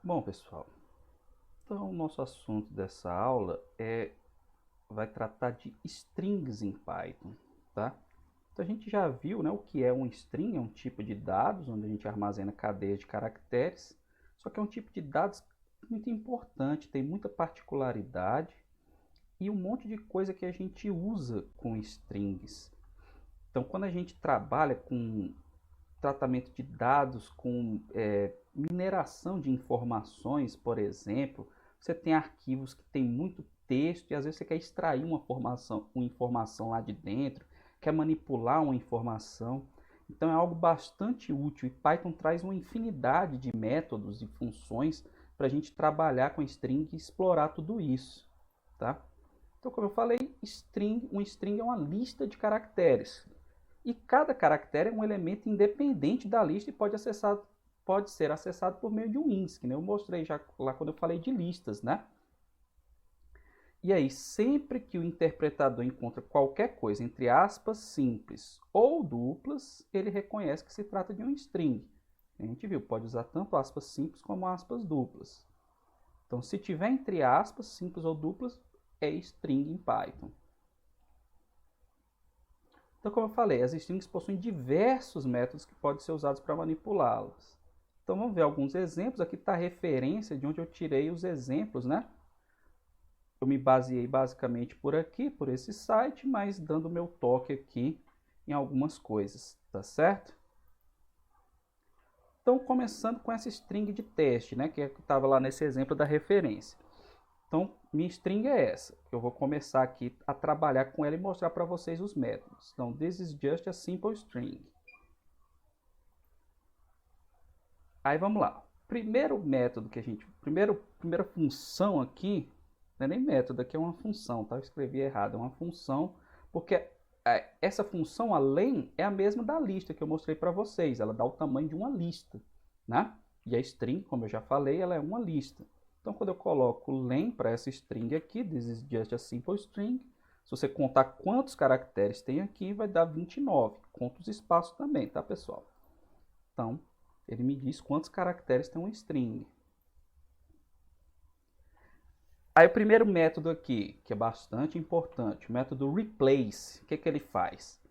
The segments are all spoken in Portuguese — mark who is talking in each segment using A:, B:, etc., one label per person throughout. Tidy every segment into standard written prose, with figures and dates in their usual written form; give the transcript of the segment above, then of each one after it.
A: Bom, pessoal, então o nosso assunto dessa aula vai tratar de strings em Python, tá? Então a gente já viu, né, o que é um string, é um tipo de dados onde a gente armazena cadeias de caracteres, só que é um tipo de dados muito importante, tem muita particularidade e um monte de coisa que a gente usa com strings. Então quando a gente trabalha com tratamento de dados, com mineração de informações, por exemplo, você tem arquivos que tem muito texto e às vezes você quer extrair uma informação lá de dentro, quer manipular uma informação. Então é algo bastante útil e Python traz uma infinidade de métodos e funções para a gente trabalhar com string e explorar tudo isso, tá? Então, como eu falei, um string é uma lista de caracteres. E cada caractere é um elemento independente da lista e pode ser acessado por meio de um índice, que eu mostrei já lá quando eu falei de listas, né? E aí, sempre que o interpretador encontra qualquer coisa entre aspas simples ou duplas, ele reconhece que se trata de um string. A gente viu, pode usar tanto aspas simples como aspas duplas. Então, se tiver entre aspas simples ou duplas, é string em Python. Então, como eu falei, as strings possuem diversos métodos que podem ser usados para manipulá-las. Então, vamos ver alguns exemplos. Aqui está a referência de onde eu tirei os exemplos, né? Eu me baseei basicamente por aqui, por esse site, mas dando meu toque aqui em algumas coisas, tá certo? Então, começando com essa string de teste, né? Que estava lá nesse exemplo da referência. Então, minha string é essa. Eu vou começar aqui a trabalhar com ela e mostrar para vocês os métodos. Então, this is just a simple string. Aí vamos lá. Primeiro método que a gente... Primeira função aqui... Não é nem método, aqui é uma função, tá? Eu escrevi errado. É uma função, porque essa função além é a mesma da lista que eu mostrei para vocês. Ela dá o tamanho de uma lista, né? E a string, como eu já falei, ela é uma lista. Então, quando eu coloco len para essa string aqui, this is just a simple string, se você contar quantos caracteres tem aqui, vai dar 29. Conta os espaços também, tá, pessoal? Então, ele me diz quantos caracteres tem uma string. Aí o primeiro método aqui, que é bastante importante, o método replace, o que ele faz?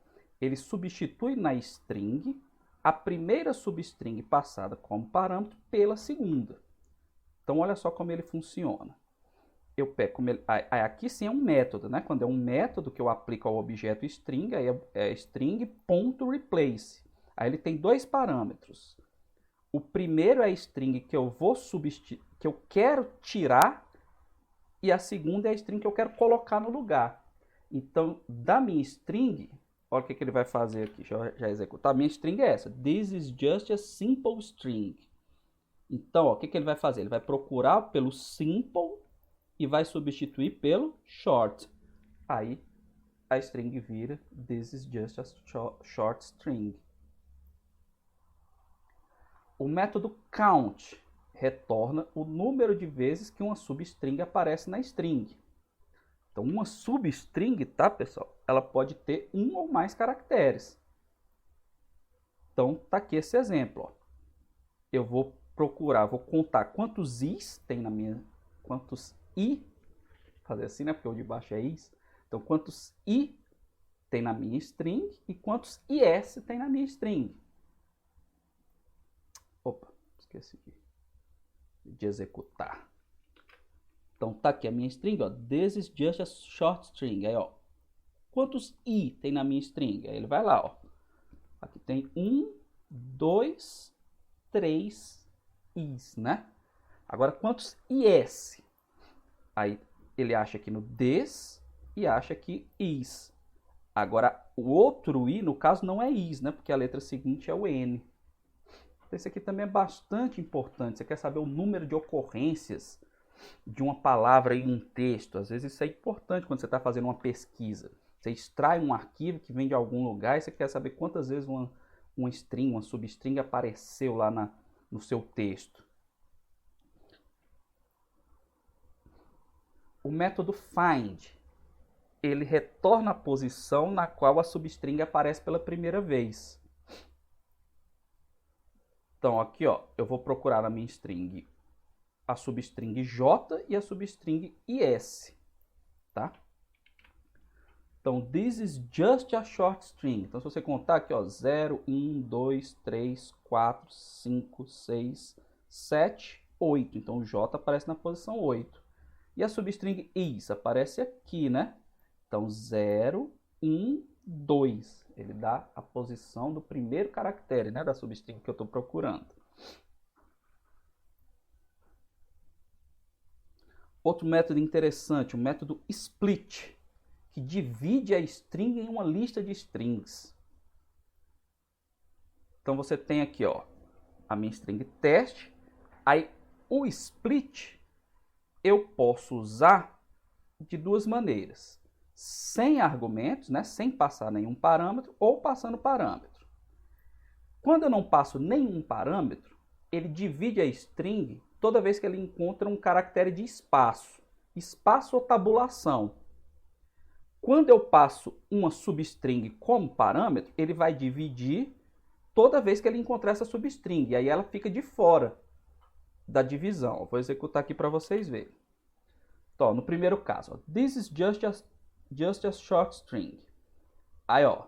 A: Ele substitui na string a primeira substring passada como parâmetro pela segunda. Então, olha só como ele funciona. Eu pego, aqui sim é um método, né? Quando é um método que eu aplico ao objeto string, aí é string.replace. Aí ele tem dois parâmetros. O primeiro é a string que eu vou que eu quero tirar, e a segunda é a string que eu quero colocar no lugar. Então, da minha string, olha o que ele vai fazer aqui, já executar. A minha string é essa, this is just a simple string. Então, ó, o que ele vai fazer? Ele vai procurar pelo simple e vai substituir pelo short. Aí a string vira this is just a short string. O método count retorna o número de vezes que uma substring aparece na string. Então, uma substring, tá, pessoal? Ela pode ter um ou mais caracteres. Então, tá aqui esse exemplo, ó. Eu vou procurar, vou contar quantos i's tem na minha... Quantos i... Fazer assim, né? Porque o de baixo é is. Então, quantos i tem na minha string e quantos is tem na minha string. Opa, esqueci de executar. Então, tá aqui a minha string, ó. This is just a short string. Aí, ó. Quantos i tem na minha string? Aí ele vai lá, ó. Aqui tem 1, 2, 3 i's, né? Agora, quantos is? Aí ele acha aqui no this e acha aqui is. Agora, o outro i, no caso, não é is, né? Porque a letra seguinte é o n. Esse aqui também é bastante importante. Você quer saber o número de ocorrências de uma palavra em um texto. Às vezes isso é importante quando você está fazendo uma pesquisa. Você extrai um arquivo que vem de algum lugar e você quer saber quantas vezes uma string, uma substring apareceu lá no seu texto. O método find, ele retorna a posição na qual a substring aparece pela primeira vez. Então, aqui, ó, eu vou procurar na minha string a substring J e a substring IS, tá? Então, this is just a short string. Então, se você contar aqui, ó, 0, 1, 2, 3, 4, 5, 6, 7, 8. Então, o J aparece na posição 8. E a substring is aparece aqui, né? Então, 0, 1, 2. Ele dá a posição do primeiro caractere, né, da substring que eu estou procurando. Outro método interessante, o método split, que divide a string em uma lista de strings. Então você tem aqui, ó, a minha string teste. Aí o split eu posso usar de duas maneiras. Sem argumentos, né, sem passar nenhum parâmetro, ou passando parâmetro. Quando eu não passo nenhum parâmetro, ele divide a string toda vez que ele encontra um caractere de espaço. Espaço ou tabulação. Quando eu passo uma substring como parâmetro, ele vai dividir toda vez que ele encontrar essa substring. E aí ela fica de fora da divisão. Eu vou executar aqui para vocês verem. Então, no primeiro caso, ó, this is just a short string. Aí, ó,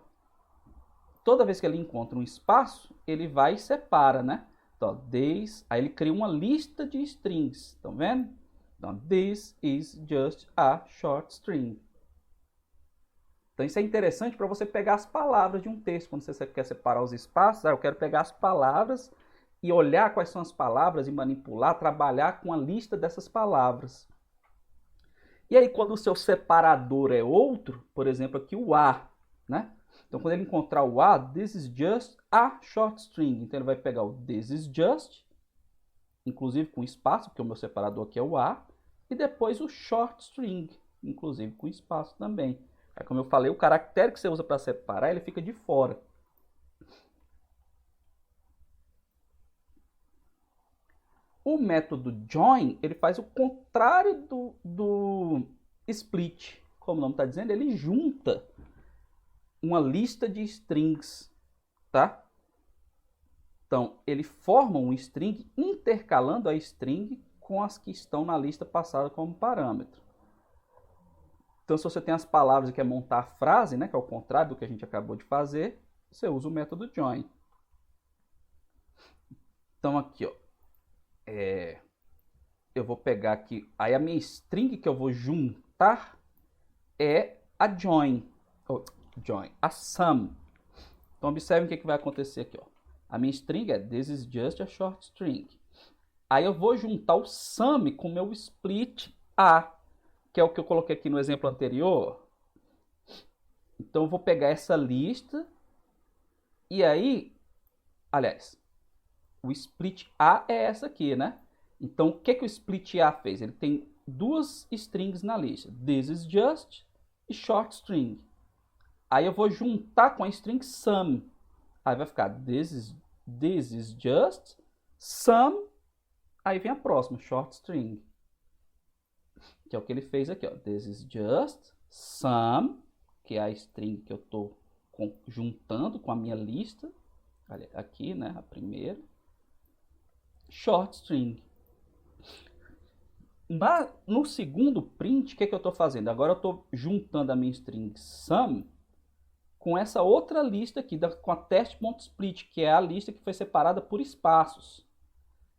A: toda vez que ele encontra um espaço, ele vai e separa, né? Então, this, aí ele cria uma lista de strings. Estão vendo? Então, this is just a short string. Então, isso é interessante para você pegar as palavras de um texto. Quando você quer separar os espaços, eu quero pegar as palavras e olhar quais são as palavras e manipular, trabalhar com a lista dessas palavras. E aí, quando o seu separador é outro, por exemplo, aqui o A, né? Então, quando ele encontrar o A, this is just a short string. Então, ele vai pegar o this is just, inclusive com espaço, porque o meu separador aqui é o A, e depois o short string, inclusive com espaço também. Aí, como eu falei, o caractere que você usa para separar, ele fica de fora. O método join, ele faz o contrário do split. Como o nome está dizendo, ele junta uma lista de strings, tá? Então, ele forma um string intercalando a string com as que estão na lista passada como parâmetro. Então, se você tem as palavras e quer montar a frase, né, que é o contrário do que a gente acabou de fazer, você usa o método join. Então, aqui, ó, eu vou pegar aqui, aí a minha string que eu vou juntar é a join, a sum. Então, observe o que vai acontecer aqui, ó. A minha string é this is just a short string. Aí eu vou juntar o sum com o meu split A, que é o que eu coloquei aqui no exemplo anterior. Então, eu vou pegar essa lista e aí, aliás, o split A é essa aqui, né? Então, o que o split A fez? Ele tem duas strings na lista, this is just e short string. Aí eu vou juntar com a string sum. Aí vai ficar this is just sum. Aí vem a próxima, short string. Que é o que ele fez aqui, ó. This is just sum, que é a string que eu estou juntando com a minha lista. Aqui, né, a primeira. Short string. No segundo print, o que eu estou fazendo? Agora eu estou juntando a minha string sum com essa outra lista aqui, com a test.split, que é a lista que foi separada por espaços.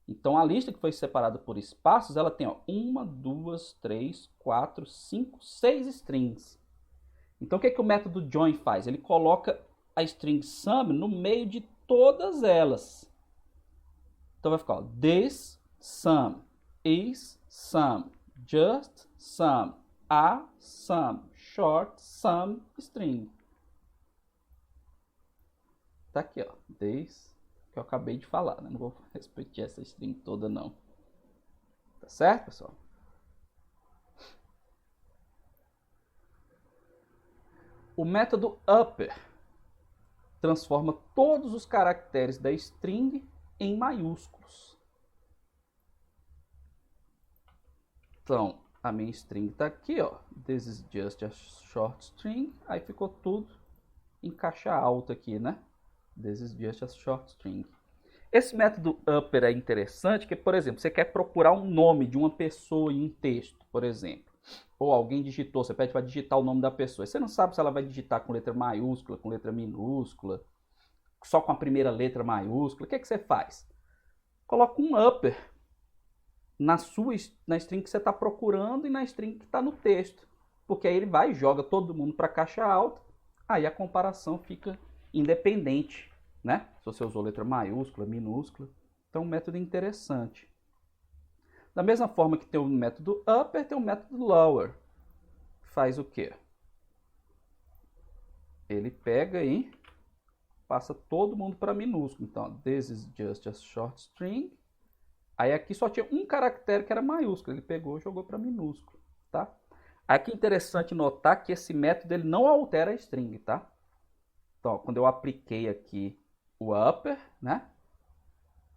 A: Então, a lista que foi separada por espaços, ela tem 1, 2, 3, 4, 5, 6 strings. Então, o que o método join faz? Ele coloca a string sum no meio de todas elas. Então, vai ficar, this sum, is sum, just sum, a sum, short sum, string. Tá aqui, ó, this que eu acabei de falar, né? Não vou repetir essa string toda, não. Tá certo, pessoal? O método upper transforma todos os caracteres da string em maiúsculos. Então, a minha string tá aqui, ó. This is just a short string. Aí ficou tudo em caixa alta aqui, né? This is just a short string. Esse método upper é interessante porque, por exemplo, você quer procurar um nome de uma pessoa em um texto, por exemplo. Ou alguém digitou, você pede para digitar o nome da pessoa. Você não sabe se ela vai digitar com letra maiúscula, com letra minúscula, só com a primeira letra maiúscula. O que você faz? Coloca um upper na string que você está procurando e na string que está no texto. Porque aí ele vai e joga todo mundo para a caixa alta, aí a comparação fica independente, né? Se você usou letra maiúscula, minúscula. Então, um método interessante. Da mesma forma que tem o método upper, tem o método lower. Faz o quê? Ele pega e passa todo mundo para minúsculo. Então, this is just a short string. Aí aqui só tinha um caractere que era maiúsculo. Ele pegou e jogou para minúsculo, tá? Aqui é interessante notar que esse método ele não altera a string, tá? Então, quando eu apliquei aqui o upper, né?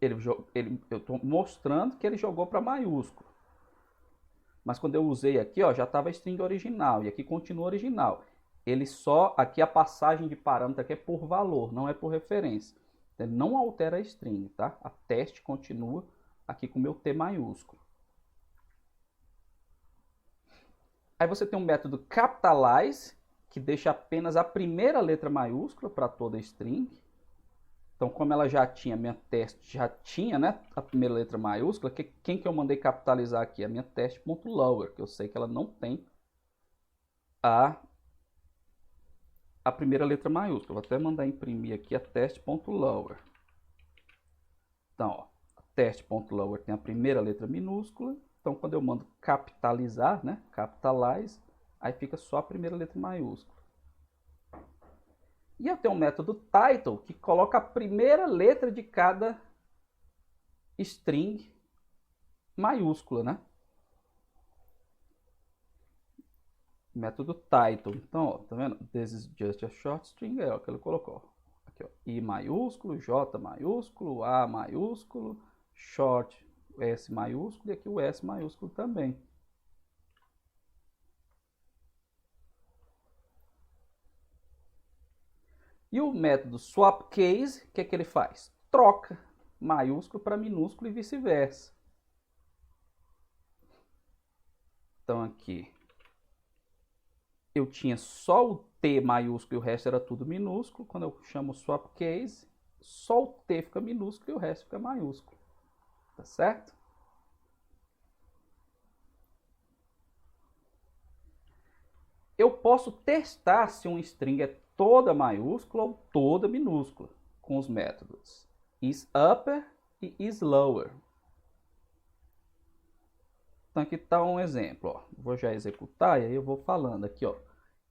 A: Eu estou mostrando que ele jogou para maiúsculo. Mas quando eu usei aqui, ó, já estava a string original. E aqui continua original. Ele só, aqui a passagem de parâmetro aqui é por valor, não é por referência. Ele não altera a string, tá? A teste continua aqui com o meu T maiúsculo. Aí você tem um método capitalize, que deixa apenas a primeira letra maiúscula para toda a string. Então, como ela já tinha, minha teste já tinha, né, a primeira letra maiúscula, quem que eu mandei capitalizar aqui? A minha teste.lower, que eu sei que ela não tem a primeira letra maiúscula. Vou até mandar imprimir aqui a teste.lower. Então, ó, a teste.lower tem a primeira letra minúscula. Então, quando eu mando capitalizar, né, capitalize, aí fica só a primeira letra maiúscula. E eu tenho um método title que coloca a primeira letra de cada string maiúscula, né? Método title. Então, ó, tá vendo? This is just a short string, é o que ele colocou. Aqui, ó, I maiúsculo, J maiúsculo, A maiúsculo, short, S maiúsculo e aqui o S maiúsculo também. E o método swapCase, o que é que ele faz? Troca maiúsculo para minúsculo e vice-versa. Então aqui eu tinha só o T maiúsculo e o resto era tudo minúsculo. Quando eu chamo swapCase, só o T fica minúsculo e o resto fica maiúsculo. Tá certo? Eu posso testar se um string é toda maiúscula ou toda minúscula com os métodos isUpper e isLower. Então aqui está um exemplo, ó. Vou já executar e aí eu vou falando aqui, ó.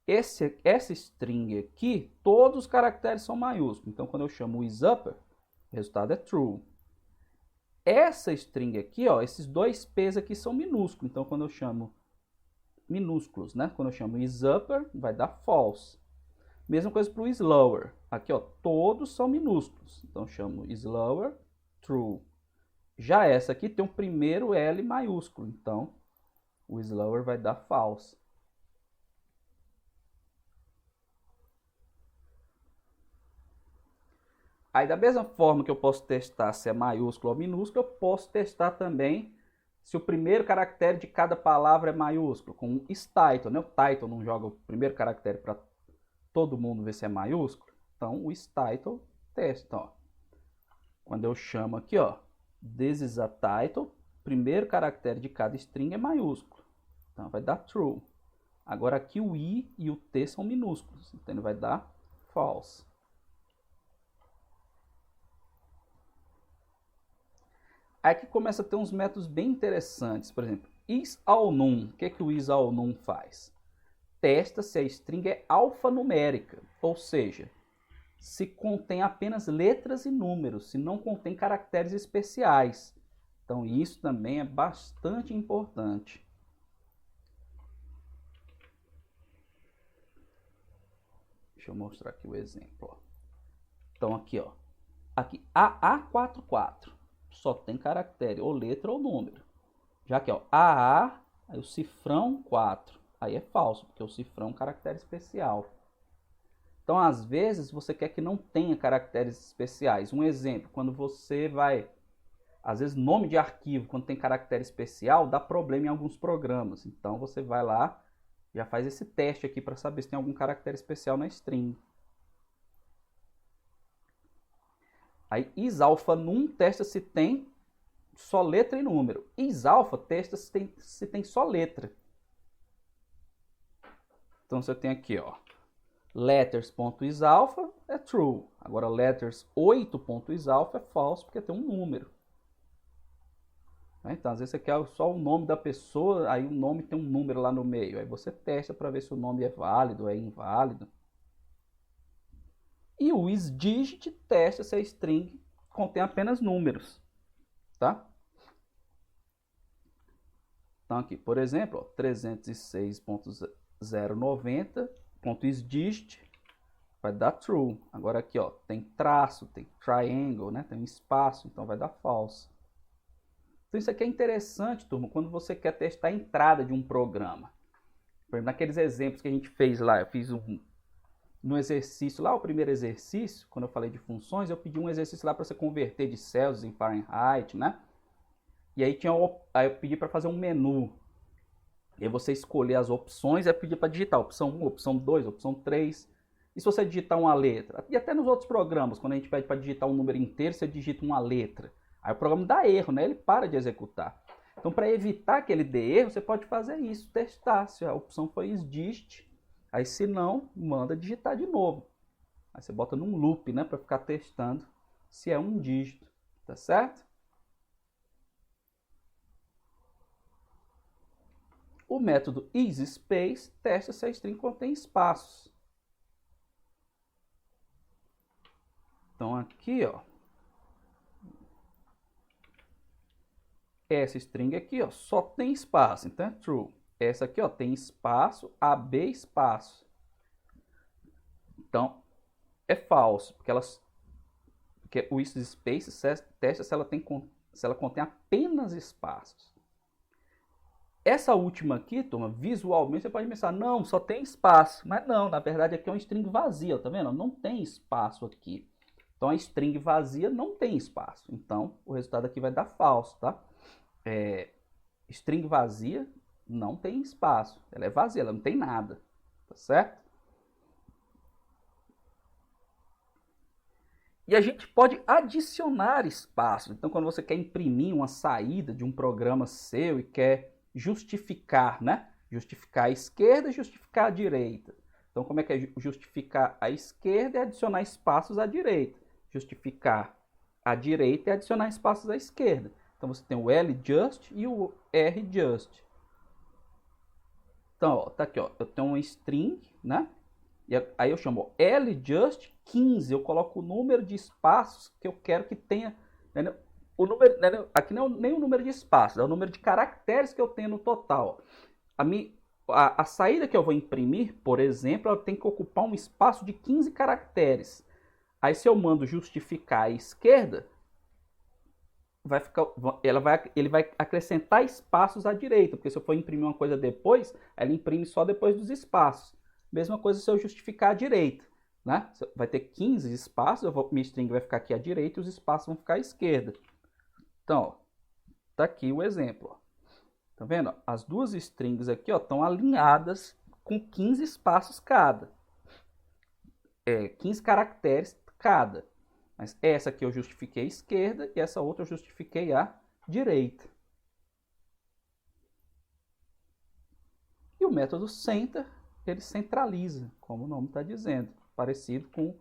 A: Essa string aqui, todos os caracteres são maiúsculos. Então quando eu chamo o isUpper, o resultado é true. Essa string aqui, ó, esses dois P's aqui são minúsculos. Então quando eu chamo minúsculos, né? Quando eu chamo isUpper, vai dar false. Mesma coisa para o isLower. Aqui, ó, todos são minúsculos. Então, eu chamo isLower, true. Já essa aqui tem o primeiro L maiúsculo. Então, o isLower vai dar false. Aí, da mesma forma que eu posso testar se é maiúsculo ou minúsculo, eu posso testar também se o primeiro caractere de cada palavra é maiúsculo, com o istitle, né? O title não joga o primeiro caractere para todo mundo ver se é maiúsculo. Então, o istitle testa. Então, ó, quando eu chamo aqui, ó, this is a title, primeiro caractere de cada string é maiúsculo. Então, vai dar true. Agora, aqui o I e o T são minúsculos. Então, ele vai dar false. Aí que começa a ter uns métodos bem interessantes. Por exemplo, isAllNum. O que que o isAllNum faz? Testa se a string é alfanumérica, ou seja, se contém apenas letras e números, se não contém caracteres especiais. Então isso também é bastante importante. Deixa eu mostrar aqui o exemplo. Ó. Então aqui, ó, aqui AA44 só tem caractere ou letra ou número. Já que, ó, AA, aí o cifrão 4. Aí é falso, porque o cifrão é um caractere especial. Então, às vezes, você quer que não tenha caracteres especiais. Um exemplo, quando você vai... Às vezes, nome de arquivo, quando tem caractere especial, dá problema em alguns programas. Então, você vai lá, já faz esse teste aqui para saber se tem algum caractere especial na string. Aí, isalpha_num testa se tem só letra e número. Isalpha testa se tem só letra. Então, você tem aqui, ó, letters.isalpha é true. Agora, letters 8.isalpha é false, porque tem um número. Então, às vezes você quer só o nome da pessoa, aí o nome tem um número lá no meio. Aí você testa para ver se o nome é válido ou é inválido. E o isDigit testa se a string contém apenas números. Tá? Então, aqui, por exemplo, 306.090.isDigit vai dar true. Agora aqui, ó, tem traço, tem triangle, né? Tem um espaço, então vai dar false. Então isso aqui é interessante, turma, quando você quer testar a entrada de um programa. Por exemplo, naqueles exemplos que a gente fez lá, eu fiz no exercício lá, o primeiro exercício, quando eu falei de funções, eu pedi um exercício lá para você converter de Celsius em Fahrenheit, né? E aí, aí eu pedi para fazer um menu. E aí você escolher as opções, eu pedi para digitar opção 1, opção 2, opção 3. E se você digitar uma letra? E até nos outros programas, quando a gente pede para digitar um número inteiro, você digita uma letra. Aí o programa dá erro, né? Ele para de executar. Então, para evitar que ele dê erro, você pode fazer isso, testar se a opção foi isDigit. Aí, se não, manda digitar de novo. Aí você bota num loop, né? Para ficar testando se é um dígito. Tá certo? O método isSpace testa se a string contém espaços. Então, aqui, ó. Essa string aqui, ó, só tem espaço, então é true. Essa aqui, ó, tem espaço, AB espaço. Então, é falso, porque o isSpace testa se ela contém apenas espaços. Essa última aqui, turma, visualmente você pode pensar, não, só tem espaço. Mas não, na verdade aqui é uma string vazia, tá vendo? Não tem espaço aqui. Então a string vazia não tem espaço. Então o resultado aqui vai dar falso, tá? String vazia não tem espaço. Ela é vazia, ela não tem nada. Tá certo? E a gente pode adicionar espaço. Então, quando você quer imprimir uma saída de um programa seu e quer justificar, né? Justificar a esquerda e justificar a direita. Então, como é que é justificar a esquerda e adicionar espaços à direita? Justificar a direita e adicionar espaços à esquerda. Então, você tem o LJust e o RJust. Então, ó, tá aqui, ó, eu tenho uma string, né? E aí eu chamo LJust 15. Eu coloco o número de espaços que eu quero que tenha. Né? O número, né? Aqui não é nem o número de espaços, é o número de caracteres que eu tenho no total. A saída que eu vou imprimir, por exemplo, ela tem que ocupar um espaço de 15 caracteres. Aí se eu mando justificar à esquerda, ele vai acrescentar espaços à direita, porque se eu for imprimir uma coisa depois, ela imprime só depois dos espaços. Mesma coisa se eu justificar à direita, né? Vai ter 15 espaços, minha string vai ficar aqui à direita e os espaços vão ficar à esquerda. Então, ó, tá aqui o exemplo. Ó. Tá vendo? As duas strings aqui estão alinhadas com 15 espaços cada. 15 caracteres cada. Mas essa aqui eu justifiquei à esquerda e essa outra eu justifiquei à direita. E o método center, ele centraliza, como o nome está dizendo, parecido com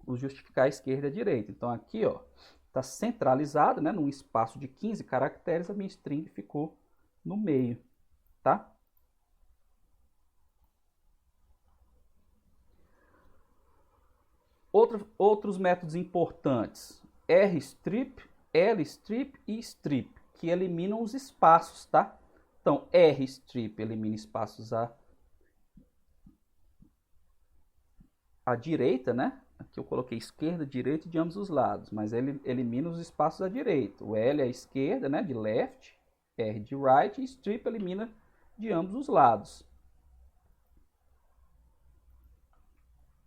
A: o justificar à esquerda e à direita. Então aqui, ó, está centralizado, né, num espaço de 15 caracteres, a minha string ficou no meio, tá? Outros métodos importantes, rstrip, lstrip e strip, que eliminam os espaços, tá? Então, rstrip elimina espaços à direita, né? Aqui eu coloquei esquerda, direita e de ambos os lados, mas ele elimina os espaços à direita. O L é à esquerda, né, de left, R de right, e strip elimina de ambos os lados.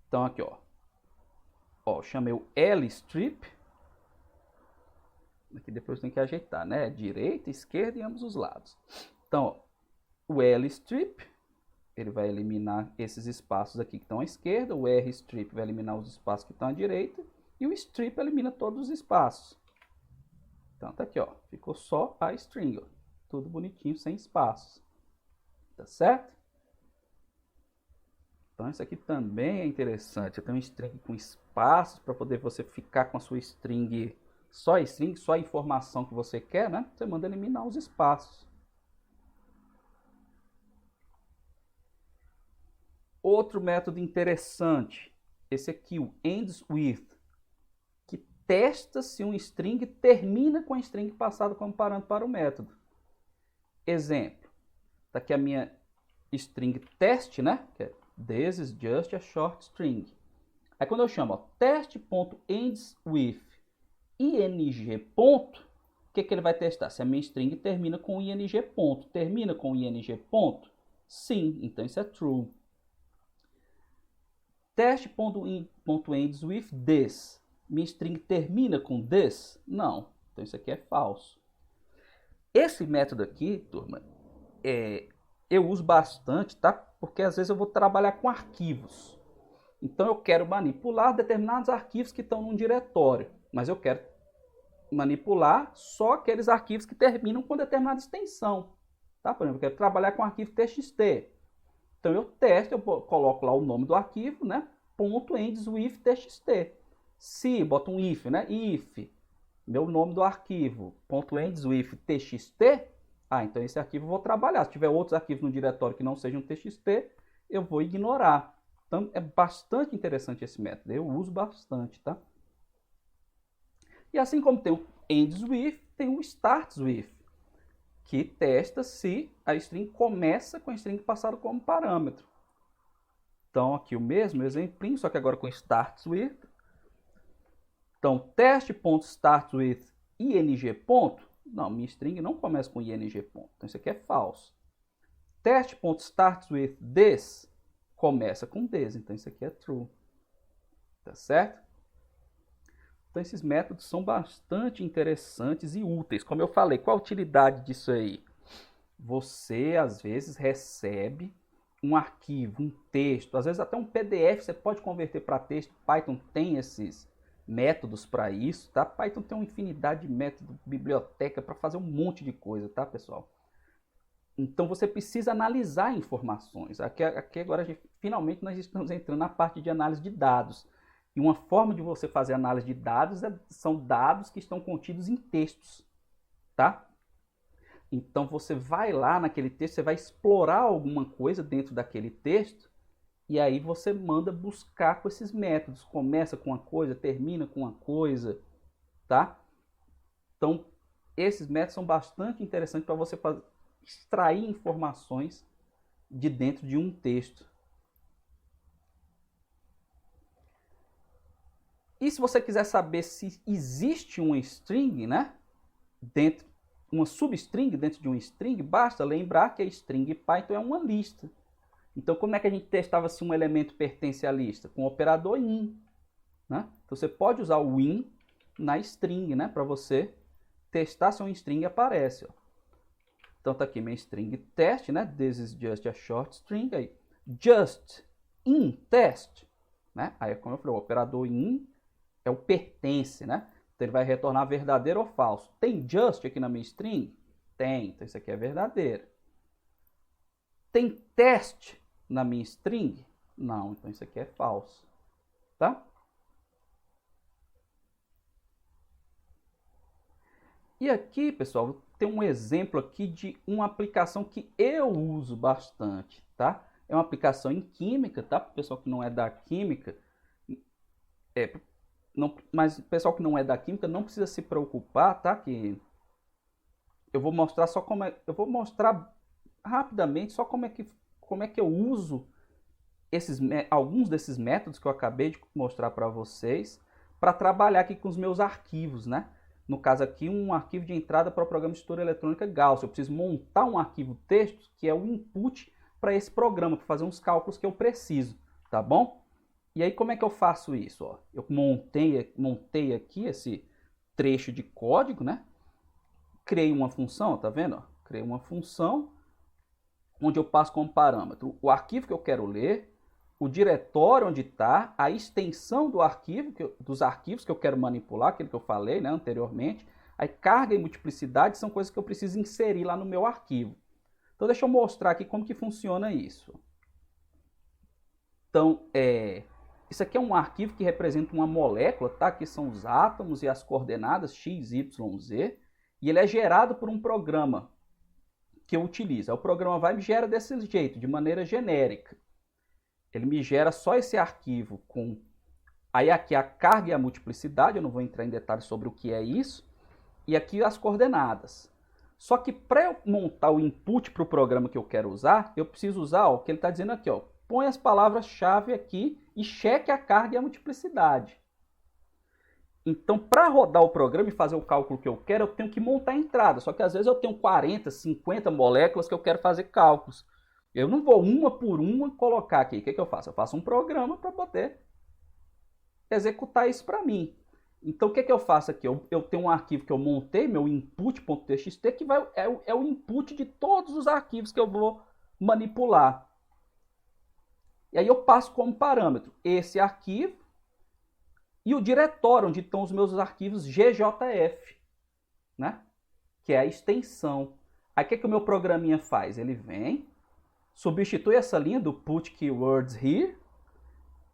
A: Então aqui, ó, chamei o lstrip. Aqui depois tem que ajeitar, né? Direita, esquerda e ambos os lados. Então, ó, o lstrip, ele vai eliminar esses espaços aqui que estão à esquerda. O rstrip vai eliminar os espaços que estão à direita. E o strip elimina todos os espaços. Então tá aqui, ó. Ficou só a string, ó. Tudo bonitinho, sem espaços. Tá certo? Então isso aqui também é interessante. Eu tenho um string com espaços para poder você ficar com a sua string, só a informação que você quer, né? Você manda eliminar os espaços. Outro método interessante, esse aqui, o ends with, que testa se um string termina com a string passada como parâmetro para o método. Exemplo, tá aqui a minha string test, né? Que é this is just a short string. Aí quando eu chamo test.endsWith ing ponto, o que ele vai testar? Se a minha string termina com ing ponto. Termina com ing ponto? Sim, então isso é true. Test.endsWith this. Minha string termina com this? Não, então isso aqui é falso. Esse método aqui, turma, eu uso bastante, tá? Porque às vezes eu vou trabalhar com arquivos. Então eu quero manipular determinados arquivos que estão num diretório, mas eu quero manipular só aqueles arquivos que terminam com determinada extensão. Tá? Por exemplo, eu quero trabalhar com arquivo txt. Então eu testo, eu coloco lá o nome do arquivo, né? .endsWith txt. Se boto um if, né? If, meu nome do arquivo, .endsWith txt. Então esse arquivo eu vou trabalhar. Se tiver outros arquivos no diretório que não sejam txt, eu vou ignorar. Então é bastante interessante esse método. Eu uso bastante, tá? E assim como tem o endsWith, tem o startsWith, que testa se a string começa com a string passada como parâmetro. Então aqui o mesmo exemplinho, só que agora com startsWith. Então test.startsWith ing ponto. Não, minha string não começa com ing ponto. Então isso aqui é falso. Test.startsWith this começa com this. Então isso aqui é true. Tá certo? Então esses métodos são bastante interessantes e úteis. Como eu falei, qual a utilidade disso aí? Você às vezes recebe um arquivo, um texto, às vezes até um PDF, você pode converter para texto. Python tem esses métodos para isso, tá? Python tem uma infinidade de métodos, biblioteca para fazer um monte de coisa, tá, pessoal? Então você precisa analisar informações. Aqui agora finalmente nós estamos entrando na parte de análise de dados. E uma forma de você fazer análise de dados são dados que estão contidos em textos, tá? Então você vai lá naquele texto, você vai explorar alguma coisa dentro daquele texto. E aí você manda buscar com esses métodos. Começa com uma coisa, termina com uma coisa, tá? Então, esses métodos são bastante interessantes para você extrair informações de dentro de um texto. E se você quiser saber se existe uma string, né? Uma substring dentro de uma string, basta lembrar que a string Python é uma lista. Então, como é que a gente testava se um elemento pertence à lista? Com o operador in, né? Então, você pode usar o in na string, né? Para você testar se uma string aparece. Ó. Então, tá aqui minha string test, né? This is just a short string. Aí, just in test, né? Aí, como eu falei, o operador in é o pertence, né? Então, ele vai retornar verdadeiro ou falso. Tem just aqui na minha string? Tem. Então, isso aqui é verdadeiro. Tem test na minha string? Não, então isso aqui é falso, tá? E aqui, pessoal, tem um exemplo aqui de uma aplicação que eu uso bastante, tá? É uma aplicação em química, tá? Para o pessoal que não é da química, mas o pessoal que não é da química não precisa se preocupar, tá? Que eu vou mostrar só eu vou mostrar rapidamente só como é que eu uso alguns desses métodos que eu acabei de mostrar para vocês para trabalhar aqui com os meus arquivos, né? No caso aqui, um arquivo de entrada para o programa de estrutura eletrônica Gauss. Eu preciso montar um arquivo texto que é o input para esse programa, para fazer uns cálculos que eu preciso, tá bom? E aí como é que eu faço isso? Ó? Eu montei aqui esse trecho de código, né? Criei uma função, tá vendo? Ó? Criei uma função onde eu passo como parâmetro o arquivo que eu quero ler, o diretório onde está, a extensão do arquivo, dos arquivos que eu quero manipular, aquele que eu falei, né, anteriormente. Aí carga e multiplicidade são coisas que eu preciso inserir lá no meu arquivo. Então deixa eu mostrar aqui como que funciona isso. Então, isso aqui é um arquivo que representa uma molécula, tá? Aqui são os átomos e as coordenadas x, y, z. E ele é gerado por um programa que eu utilizo. O programa vai e me gera desse jeito, de maneira genérica. Ele me gera só esse arquivo com... Aí aqui a carga e a multiplicidade, eu não vou entrar em detalhes sobre o que é isso. E aqui as coordenadas. Só que para eu montar o input para o programa que eu quero usar, eu preciso usar o que ele está dizendo aqui. Ó, põe as palavras-chave aqui e cheque a carga e a multiplicidade. Então, para rodar o programa e fazer o cálculo que eu quero, eu tenho que montar a entrada. Só que às vezes eu tenho 40, 50 moléculas que eu quero fazer cálculos. Eu não vou uma por uma colocar aqui. O que eu faço? Eu faço um programa para poder executar isso para mim. Então, o que eu faço aqui? Eu tenho um arquivo que eu montei, meu input.txt, que é o input de todos os arquivos que eu vou manipular. E aí eu passo como parâmetro esse arquivo e o diretório onde estão os meus arquivos GJF, né? Que é a extensão. Aí o que o meu programinha faz? Ele vem, substitui essa linha do put keywords here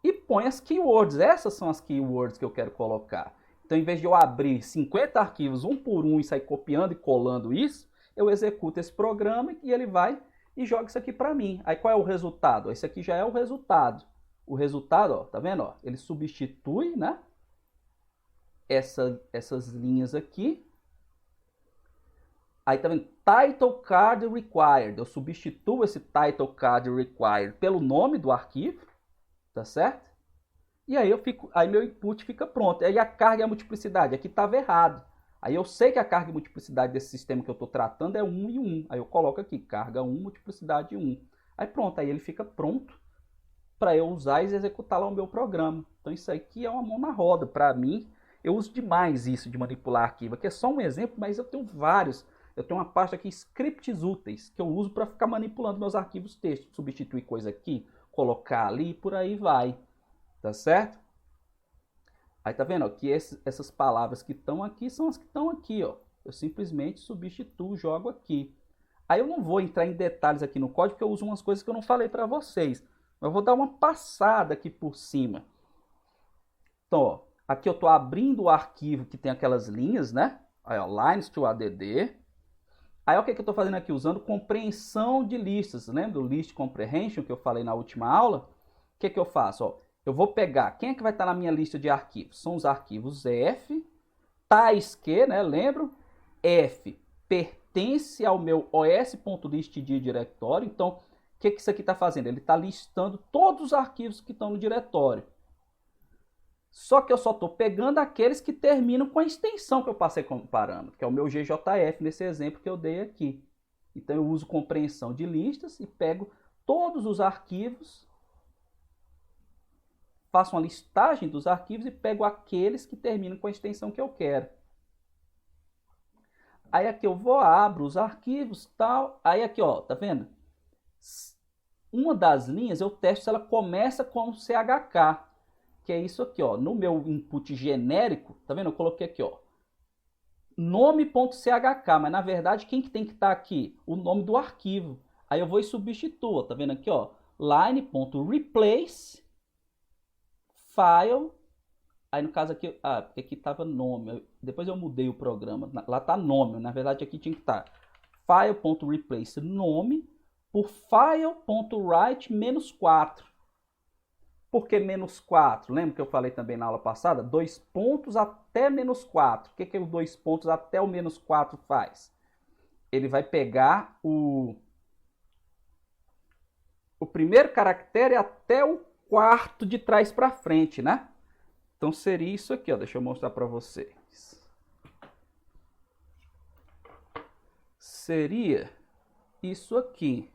A: e põe as keywords. Essas são as keywords que eu quero colocar. Então, em vez de eu abrir 50 arquivos um por um e sair copiando e colando isso, eu executo esse programa e ele vai e joga isso aqui para mim. Aí qual é o resultado? Esse aqui já é o resultado. O resultado, ó, tá vendo? Ó, ele substitui, né, essas linhas aqui. Aí tá vendo? Title card required. Eu substituo esse title card required pelo nome do arquivo, tá certo? E aí aí meu input fica pronto. Aí a carga e a multiplicidade, aqui estava errado. Aí eu sei que a carga e multiplicidade desse sistema que eu estou tratando é 1 e 1. Aí eu coloco aqui, carga 1, multiplicidade 1. Aí pronto, aí ele fica pronto para eu usar e executar lá o meu programa. Então isso aqui é uma mão na roda. Para mim, eu uso demais isso de manipular arquivo. Aqui é só um exemplo, mas eu tenho vários. Eu tenho uma pasta aqui, scripts úteis, que eu uso para ficar manipulando meus arquivos texto. Substituir coisa aqui, colocar ali e por aí vai. Tá certo? Aí tá vendo ó, que essas palavras que estão aqui são as que estão aqui. Ó. Eu simplesmente substituo, jogo aqui. Aí eu não vou entrar em detalhes aqui no código, porque eu uso umas coisas que eu não falei para vocês. Mas eu vou dar uma passada aqui por cima. Então, ó, aqui eu estou abrindo o arquivo que tem aquelas linhas, né? Aí, ó, lines to add. Aí, ó, o que eu estou fazendo aqui? Usando compreensão de listas. Lembra do list comprehension que eu falei na última aula? O que eu faço? Ó, eu vou pegar, quem é que vai estar na minha lista de arquivos? São os arquivos F, tais que, né, lembro? F pertence ao meu os.list de diretório. Então, o que isso aqui está fazendo? Ele está listando todos os arquivos que estão no diretório. Só que eu só estou pegando aqueles que terminam com a extensão que eu passei como parâmetro, que é o meu GJF nesse exemplo que eu dei aqui. Então, eu uso compreensão de listas e pego todos os arquivos, faço uma listagem dos arquivos e pego aqueles que terminam com a extensão que eu quero. Aí aqui eu vou, abro os arquivos, tal. Aí aqui, ó, tá vendo? Uma das linhas eu testo se ela começa com CHK, que é isso aqui, ó. No meu input genérico, tá vendo? Eu coloquei aqui, ó, nome.chk, mas na verdade quem que tem que estar aqui? O nome do arquivo. Aí eu vou e substituo, tá vendo aqui, ó, line.replace file, aí no caso aqui, porque aqui estava nome, depois eu mudei o programa, lá está nome, na verdade aqui tinha que estar file.replace nome por file.write -4. Por que -4? Lembra que eu falei também na aula passada? 2 pontos até -4. O que o 2 pontos até o -4 faz? Ele vai pegar o primeiro caractere até o quarto de trás para frente, né? Então seria isso aqui, ó. Deixa eu mostrar para vocês. Seria isso aqui.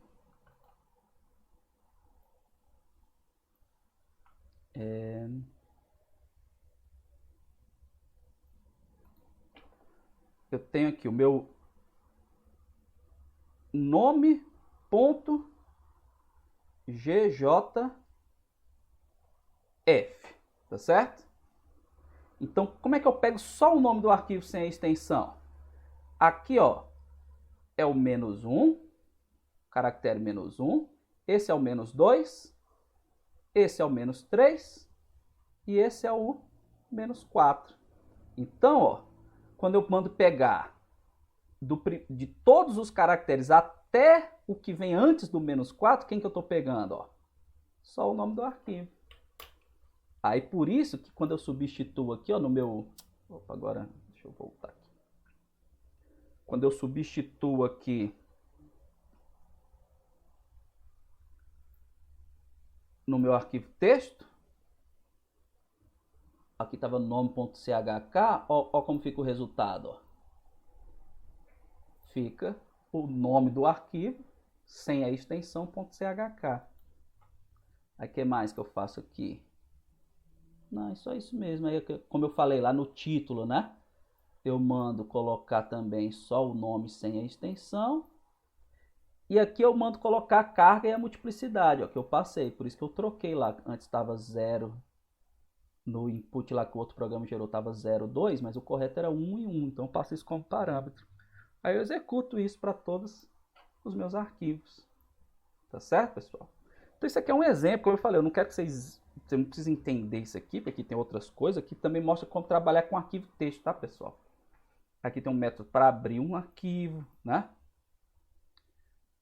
A: Eu tenho aqui o meu nome.gjf, tá certo? Então, como é que eu pego só o nome do arquivo sem a extensão? Aqui, ó, é o -1, caractere -1, esse é o -2, esse é o -3 e esse é o -4. Então, ó, quando eu mando pegar de todos os caracteres até o que vem antes do -4, quem que eu estou pegando? Ó? Só o nome do arquivo. Aí por isso que quando eu substituo aqui, ó, no meu... Opa, agora deixa eu voltar aqui. Quando eu substituo aqui no meu arquivo texto, aqui estava nome.chk, ó como fica o resultado. Ó. Fica o nome do arquivo sem a extensão .chk. Aí o que mais que eu faço aqui? Não, é só isso mesmo. Aí, como eu falei lá no título, né? Eu mando colocar também só o nome sem a extensão. E aqui eu mando colocar a carga e a multiplicidade, ó, que eu passei. Por isso que eu troquei lá. Antes estava 0. No input lá que o outro programa gerou estava 0,2, mas o correto era 1 e 1. Então eu passo isso como parâmetro. Aí eu executo isso para todos os meus arquivos. Tá certo, pessoal? Então isso aqui é um exemplo, como eu falei, eu não quero que vocês não precisem entender isso aqui, porque aqui tem outras coisas, aqui também mostra como trabalhar com arquivo texto, tá, pessoal? Aqui tem um método para abrir um arquivo, né?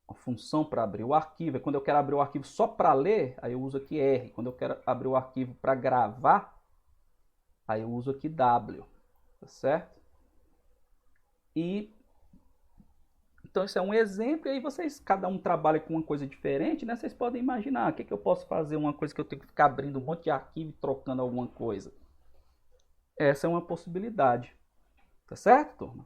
A: Uma função para abrir o arquivo. E quando eu quero abrir o arquivo só para ler, aí eu uso aqui R. Quando eu quero abrir o arquivo para gravar, aí eu uso aqui W, tá certo? E então isso é um exemplo, e aí vocês, cada um trabalha com uma coisa diferente, né? Vocês podem imaginar, o que eu posso fazer, uma coisa que eu tenho que ficar abrindo um monte de arquivo e trocando alguma coisa. Essa é uma possibilidade, tá certo, turma?